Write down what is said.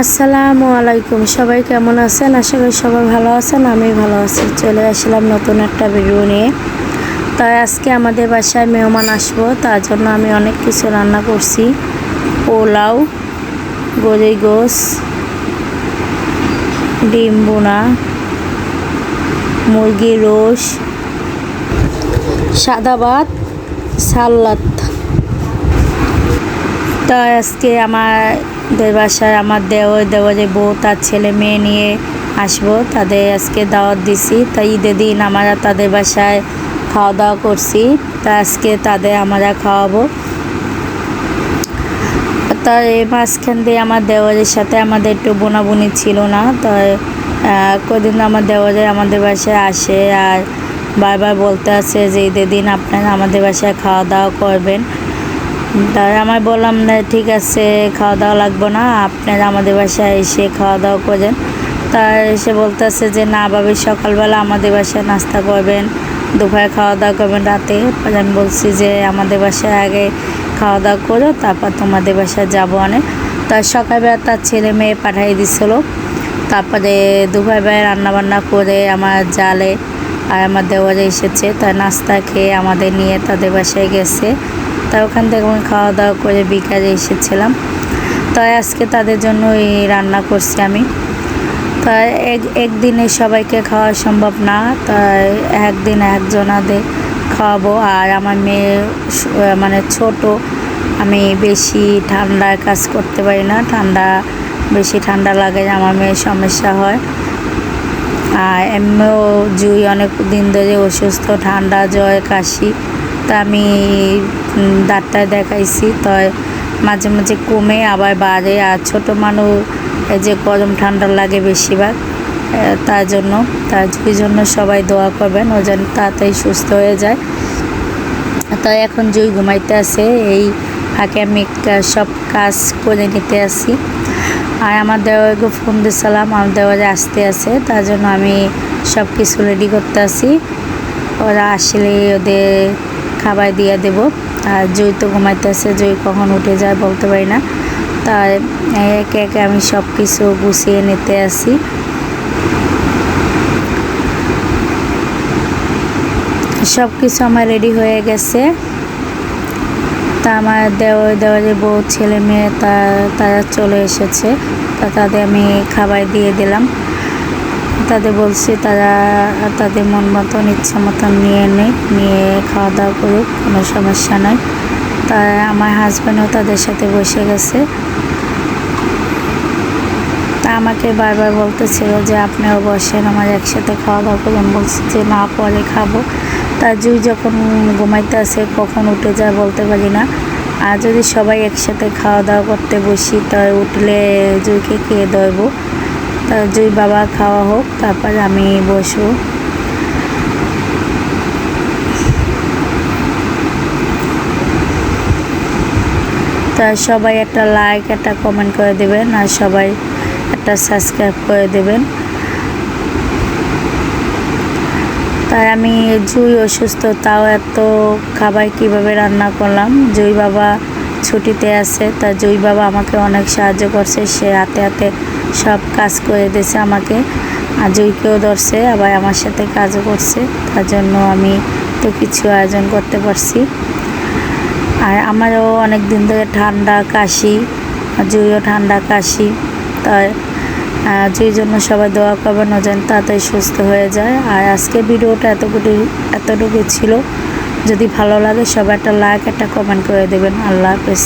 আসসালামু আলাইকুম। সবাই কেমন আছেন? আশা করি সবাই ভালো আছেন। আমি ভালো আছি। চলে আসলাম নতুন একটা ভিডিও নিয়ে। তাই আজকে আমাদের বাসায় মেহমান আসবো, তার জন্য আমি অনেক কিছু রান্না করছি। পোলাও, গরুর গোশত, ডিম বোনা, মুরগির রোস্ট, সাদা ভাত, সালাদ। তাই আজকে আমাদের বাসায় আমার দেওরের বউ তার ছেলে মেয়ে নিয়ে আসবো, তাদের আজকে দাওয়াত দিছি। তাই ঈদের দিন আমরা তাদের বাসায় খাওয়া দাওয়া করছি, তা আজকে তাদের আমরা খাওয়াবো। তাই এই মাঝখান দিয়ে আমার দেওরের সাথে আমাদের একটু বোনাবুনি ছিল না। তাই কদিন আমার দেওরে আমাদের বাসায় আসে আর বারবার বলতে আছে যে ঈদের দিন আপনারা আমাদের বাসায় খাওয়া দাওয়া করবেন। তাই আমার বললাম না, ঠিক আছে, খাওয়া দাওয়া লাগবো না, আপনারা আমাদের বাসায় এসে খাওয়া দাওয়া করেন। তাই এসে বলতেছে যে না ভাবি, সকালবেলা আমাদের বাসায় নাস্তা করবেন, দুপুরে খাওয়া দাওয়া করবেন, রাতে। আমি বলছি যে আমাদের বাসায় আগে খাওয়া দাওয়া করো, তারপর তোমাদের বাসায় যাবো অনেক। তাই সকালবেলা তার ছেলে মেয়ে পাঠিয়ে দিছিল। তারপরে দুপুরবেলায় রান্নাবান্না করে আমার জালে আর আমার দেওয়ারে এসেছে। তাই নাস্তা খেয়ে আমাদের নিয়ে তাদের বাসায় গেছে। তাই ওখান থেকে আমি খাওয়া দাওয়া করে বিকালে এসেছিলাম। তাই আজকে তাদের জন্য এই রান্না করছি আমি। তাই একদিনে সবাইকে খাওয়া সম্ভব না, তাই একদিন একজনাদের খাওয়াবো। আর আমার মেয়ে মানে ছোট, আমি বেশি ঠান্ডার কাজ করতে পারি না, বেশি ঠান্ডা লাগে, আমার মেয়ের সমস্যা হয়। আর এমনিও জুই অনেক দিন ধরে অসুস্থ, ঠান্ডা জ্বর কাশি। তা আমি ডাক্তার দেখাইছি, তাই মাঝে মাঝে কমে আবার বাড়ে। আর ছোটো মানুষ এই যে গরম ঠান্ডা লাগে বেশিরভাগ, তার জন্য সবাই দোয়া করবেন, ও যেন তাড়াতাড়ি সুস্থ হয়ে যায়। তাই এখন জুই ঘুমাইতে আছে, এই ফাঁকে আমি সব কাজ করে নিতে আসি। আর আমার দেওয়ারকে ফোন দিয়েছিলাম, আমার দেওয়ারে আসতে আছে, তার জন্য আমি সব কিছু রেডি করতে আসি। ওরা আসলে ওদের খাবার দিয়ে দেব। আর জুই তো ঘুমাইতে আছে, জুই কখন উঠে যায় বলতে পারি না। তাই একে একে আমি সব কিছু গুছিয়ে নিতে আসি। সব কিছু আমার রেডি হয়ে গেছে। তা আমার দেওয়ারের বউ ছেলে মেয়ে তারা চলে এসেছে। তা তাদের আমি খাবার দিয়ে দিলাম। তাদের বলছি তারা তাদের মন মতন ইচ্ছা মতন নিয়ে খাওয়া দাওয়া করুক, কোনো সমস্যা নয়। তাই আমার হাজব্যান্ডও তাদের সাথে বসে গেছে। তা আমাকে বারবার বলতেছিল যে আপনিও বসেন, আমার একসাথে খাওয়া দাওয়া করুন। বলছি যে না, পরে খাবো। তা জুই যখন ঘুমাইতে আসে কখন উঠে যায় বলতে পারি না। আর যদি সবাই একসাথে খাওয়া দাওয়া করতে বসি, তাই উঠলে জুইকে খেয়ে দেবো। তা জুই বাবা খাওয়া হোক, তারপর আমি বসবো। তা সবাই একটা লাইক, একটা কমেন্ট করে দেবেন, আর সবাই একটা সাবস্ক্রাইব করে দেবেন। তাই আমি জুই অসুস্থ, তাও এত খাবার কীভাবে রান্না করলাম। জুই বাবা ছুটিতে আছে, তা জুই বাবা আমাকে অনেক সাহায্য করছে, সে হাতে হাতে সব কাজ করে দিয়েছে আমাকে। আর জুইকেও ধরছে, আবার আমার সাথে কাজও করছে, তার জন্য আমি তো কিছু আয়োজন করতে পারছি। আর আমারও অনেক দিন ধরে ঠান্ডা কাশি, জুইও ঠান্ডা কাশি। তাই জুইর জন্য সবাই দোয়া করবেন, ও যেন তাড়াতাড়ি সুস্থ হয়ে যায়। আর আজকে ভিডিওটা এতটুকু ছিল। যদি ভালো লাগে সবাই একটা লাইক, একটা কমেন্ট করে দেবেন। আল্লাহ হাফেজ।